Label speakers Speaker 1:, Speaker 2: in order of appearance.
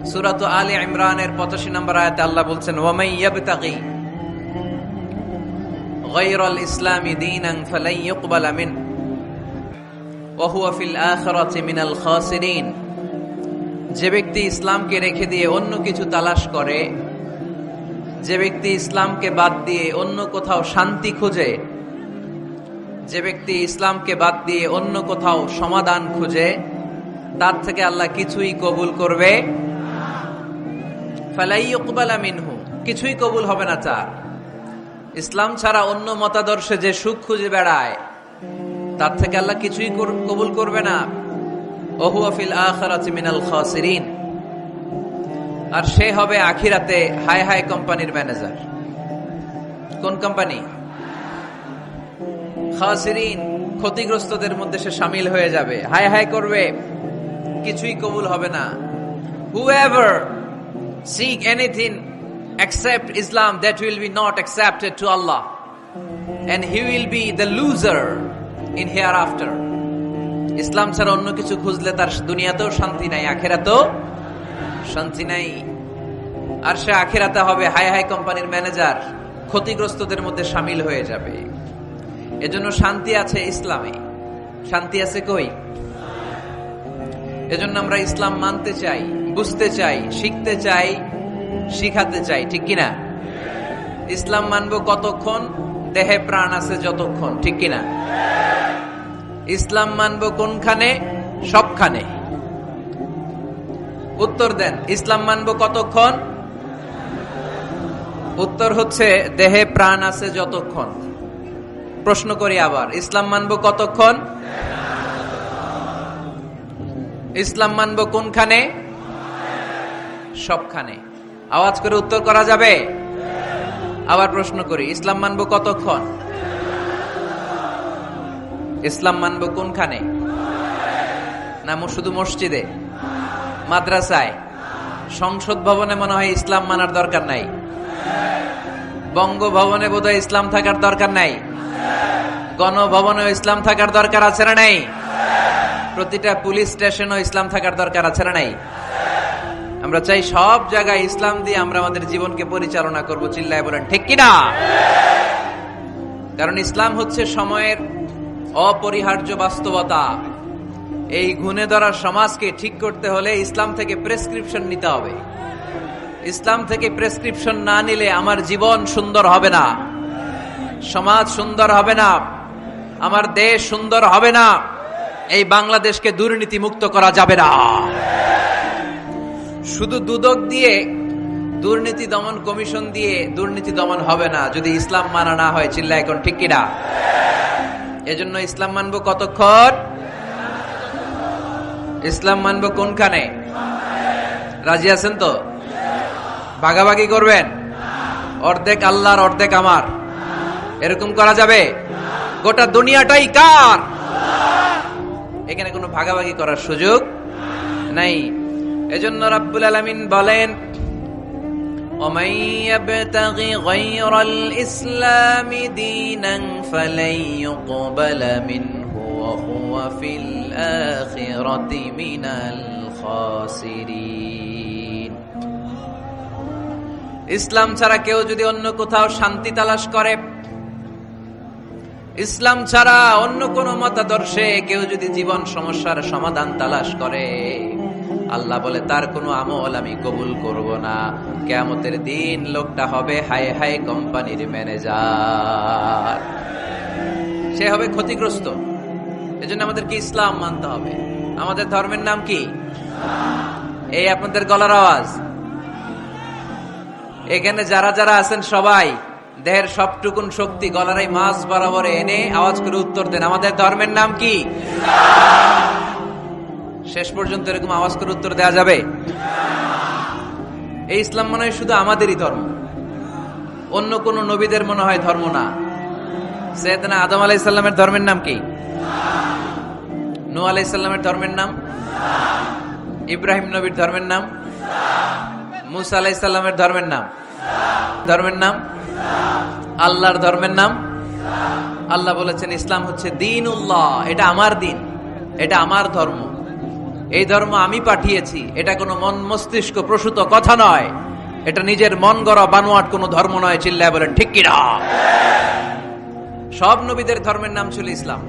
Speaker 1: সূরা আলে ইমরানের 85 নম্বর আয়াতে আল্লাহ বলছেন, ওয়ামাই ইয়াবতাগি গায়রাল ইসলামি দীনান ফালাই ইউকবালা মিনহু ওয়া হুয়া ফিল আখিরাতি মিনাল খাসিরিন। যে ব্যক্তি ইসলামকে রেখে দিয়ে অন্য কিছু তালাশ করে, যে ব্যক্তি ইসলামকে বাদ দিয়ে অন্য কোথাও শান্তি খুঁজে, যে ব্যক্তি ইসলামকে বাদ দিয়ে অন্য কোথাও সমাধান খুঁজে, তার থেকে আল্লাহ কিছুই কবুল করবে ফালাই ইউকবালা মিনহু, কিছুই কবুল হবে না তার। ইসলাম ছাড়া অন্য মতাদর্শে যে সুখ খুঁজে বেড়ায়, তার থেকে আল্লাহ কিছুই কবুল করবে না। ওয়া হুয়া ফিল আখিরাতি মিনাল খাসিরিন, আর সে হবে আখিরাতে হাই হাই কোম্পানির ম্যানেজার। কোন কোম্পানি? খাসিরিন, ক্ষতিগ্রস্তদের মধ্যে সে শামিল হয়ে যাবে, হাই হাই করবে, কিছুই কবুল হবে না। Whoever seek anything except Islam, that will be not accepted to Allah, and he will be the loser in hereafter. ইসলাম ছাড়া অন্য কিছু খুঁজলে তার দুনিয়াতেও শান্তি নাই, আখিরাতেও শান্তি নাই। আর সে আখিরাতে হবে হাই হাই কোম্পানির ম্যানেজার, ক্ষতিগ্রস্তদের মধ্যে শামিল হয়ে যাবে। এজন্য শান্তি আছে ইসলামে। শান্তি আছে কই? এজন্য আমরা ইসলাম মানতে চাই, বুঝতে চাই, শিখতে চাই, শিখাতে চাই, ঠিক কিনা? ইসলাম মানবো কতক্ষণ? দেহে প্রাণ আছে যতক্ষণ, ঠিক কিনা? ইসলাম মানবো কোনখানে? সবখানে। উত্তর দেন, ইসলাম মানবো কতক্ষণ? উত্তর হচ্ছে দেহে প্রাণ আছে যতক্ষণ। প্রশ্ন করি আবার, ইসলাম মানবো কতক্ষণ? ইসলাম মানবো কোনখানে? সবখানে। আওয়াজ করে উত্তর করা যাবে? আবার প্রশ্ন করি, ইসলাম মানবো কতক্ষণ? ইসলাম মানবো কোনখানে? না শুধু মসজিদে, মাদ্রাসায়, সংসদ ভবনে মনে হয় ইসলাম মানার দরকার নাই। বঙ্গভবনে বোধহয় ইসলাম থাকার দরকার নাই। গণভবনেও ইসলাম থাকার দরকার আছে না নাই? প্রতিটা পুলিশ স্টেশনেও ইসলাম থাকার দরকার আছে না নাই? আমরা চাই সব জায়গায় ইসলাম দিয়ে আমরা আমাদের জীবনকে পরিচালনা করব। চিল্লায় বলেন ঠিক কিনা? কারণ ইসলাম হচ্ছে সময়ের অপরিহার্য বাস্তবতা। এই গুণে ধরা সমাজকে ঠিক করতে হলে ইসলাম থেকে প্রেসক্রিপশন নিতে হবে। ইসলাম থেকে প্রেসক্রিপশন না নিলে আমার জীবন সুন্দর হবে না, সমাজ সুন্দর হবে না, আমার দেশ সুন্দর হবে না, এই বাংলাদেশকে দুর্নীতি মুক্ত করা যাবে না। শুধু দুদক দিয়ে, দুর্নীতি দমন কমিশন দিয়ে দুর্নীতি দমন হবে না যদি ইসলাম মানা না হয়। চিল্লা এখন ঠিক কিনা? এজন্য ইসলাম মানবো কতক্ষণ? ইসলাম মানবো কোনখানে? রাজি আছেন তো? ভাগাভাগি করবেন? অর্ধেক আল্লাহর অর্ধেক আমার, এরকম করা যাবে? গোটা দুনিয়াটাই কার? এখানে কোনো ভাগাভাগি করার সুযোগ নাই। এজন্য রাব্বুল আলামিন বলেন, وَمَن يَبْتَغِ غَيْرَ الْإِسْلَامِ دِينًا فَلَن يُقْبَلَ مِنْهُ وَهُوَ فِي الْآخِرَةِ مِنَ الْخَاسِرِينَ। ইসলাম ছাড়া কেউ যদি অন্য কোথাও শান্তি তালাশ করে, ইসলাম ছাড়া অন্য কোন মতাদর্শে কেউ যদি জীবন সমস্যার সমাধান তালাশ করে, আল্লাহ বলে তার কোনো আমল আমি কবুল করব না। কিয়ামতের দিন লোকটা হবে হাই হাই কোম্পানির ম্যানেজার, সে হবে ক্ষতিগ্রস্ত। এজন্য আমাদেরকে ইসলাম মানতে হবে। আমাদের ধর্মের নাম কি? এই আপনাদের গলার আওয়াজ। এখানে যারা যারা আছেন সবাই দেহের সবটুকুন শক্তি গলার এই মাছ বরাবর এনে আওয়াজ করে উত্তর দেন, আমাদের ধর্মের নাম কি? শেষ পর্যন্ত এরকম আওয়াজ করে উত্তর দেওয়া যাবে? এই ইসলাম মনে হয় শুধু আমাদেরই ধর্ম, অন্য কোন নবীদের মনে হয় ধর্ম না। সাইয়েদনা আদম আলাইহিস সালামের ধর্মের নাম কি? নূহ আলাইহিস সালামের ধর্মের নাম? ইব্রাহিম নবীর ধর্মের নাম? মুসা আলাইহিস সালামের ধর্মের নাম? ধর্মের নাম? আল্লাহর ধর্মের নাম? আল্লাহ বলেছেন ইসলাম হচ্ছে দীনুল্লাহ, এটা আমার দিন, এটা আমার ধর্ম। এই ধর্ম আমি পাঠিয়েছি, এটা কোনো মন মস্তিষ্ক প্রসূত কথা নয়, এটা নিজের মন গড়া বানোয়াট কোনো ধর্ম নয়। চিল্লায় বলেন ঠিক কিনা? সব নবীদের ধর্মের নাম ছিল ইসলাম।